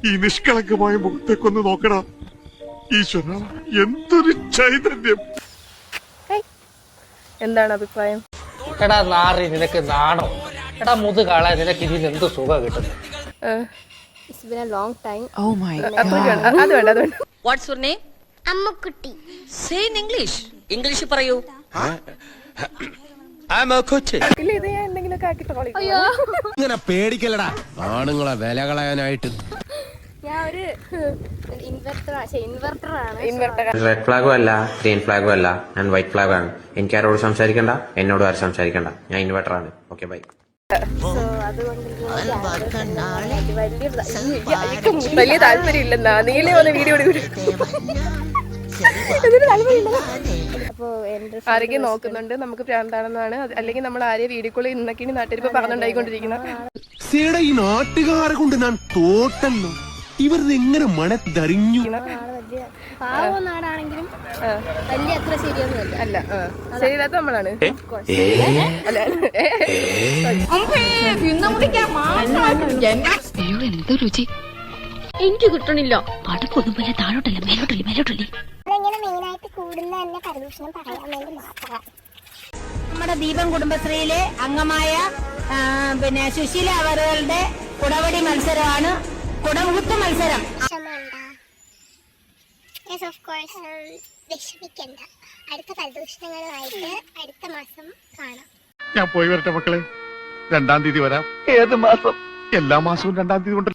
ഈ നിഷ്കളങ്കമായ മുഖത്തേക്കൊന്ന് നോക്കണം. ഈശ്വര, എന്തൊരു ചൈതന്യം. എന്താണ് അഭിപ്രായം? എടാ നാറി, നിനക്ക് നാണോ? എടാ മുതുകാളെ, നിനക്ക് ഇതിൽ എന്ത് സുഖം കിട്ടുന്നു? It's been a long time. Oh my അത് വേണ്ട. What's your name? Ammukutty. Say in English. English പറയൂ. I'm a coach. ഇല്ല, ഇത് ഞാൻ എന്തെങ്കിലുമൊക്കെ ആക്കി ട്രോളി. ഇങ്ങനെ പേടിക്കലടാ ആണുങ്ങളെ വില കളയാനായിട്ട്. ഞാൻ ഒരു ഇൻവെർട്ടറാണ്. റെഡ് ഫ്ലാഗും അല്ല, ഗ്രീൻ ഫ്ലാഗും അല്ല, ഞാൻ വൈറ്റ് ഫ്ലാഗ് ആണ്. എനിക്ക് ആരോട് സംസാരിക്കണ്ട, എന്നോട് ആരും സംസാരിക്കണ്ട. ഞാൻ ഇൻവെർട്ടർ ആണ്. Okay, bye. വലിയ താല്പര്യം ഇല്ലെന്നാ. നീലേ വന്ന് വീഡിയോ ആരെങ്കിലും നോക്കുന്നുണ്ട്, നമുക്ക് പ്രാന്താണെന്നാണ്. അല്ലെങ്കിൽ നമ്മൾ ആരെയും വീഡിയോ കോളിൽ നിന്നൊക്കെയാണ് നാട്ടിലിപ്പോ പറഞ്ഞുണ്ടായിക്കൊണ്ടിരിക്കുന്നത്. ഈ നാട്ടുകാരെ കൊണ്ട് ഞാൻ തോട്ടല്ലോ. ഇവർ എങ്ങനെ മണത്തറിഞ്ഞു? പാവം നാടാണെങ്കിലും വലിയ അത്ര ശരിയൊന്നുമല്ല. അല്ല, ശരിയില്ലാത്ത നമ്മളാണ്. എന്ത് രുചി എനിക്ക് കിട്ടണില്ല. പടക്കൊന്നും പോലെ താഴോട്ടല്ല മേലോട്ടല്ലേ. അതെങ്ങനെ മെയിനായിട്ട് കൂടുന്ന തന്നെ പരദൂഷണം പറയാൻ വേണ്ടി മാത്രമാണ്. നമ്മുടെ ദീപം കുടുംബശ്രീയിലെ അംഗമായ പിന്നെ സുശീല അവരുടെ കുടവടി മത്സരമാണ്, കുടമുകുത്ത മത്സരം. വിഷമിക്കണ്ട, അടുത്ത പരദൂഷണങ്ങളുമായിട്ട് അടുത്ത മാസം കാണാം. ഞാൻ പോയി വരട്ടെ മക്കളെ. 2-ാം തീയതി വരാം. ഏത് മാസം? എല്ലാ മാസവും 2-ാം തീയതി കൊണ്ട്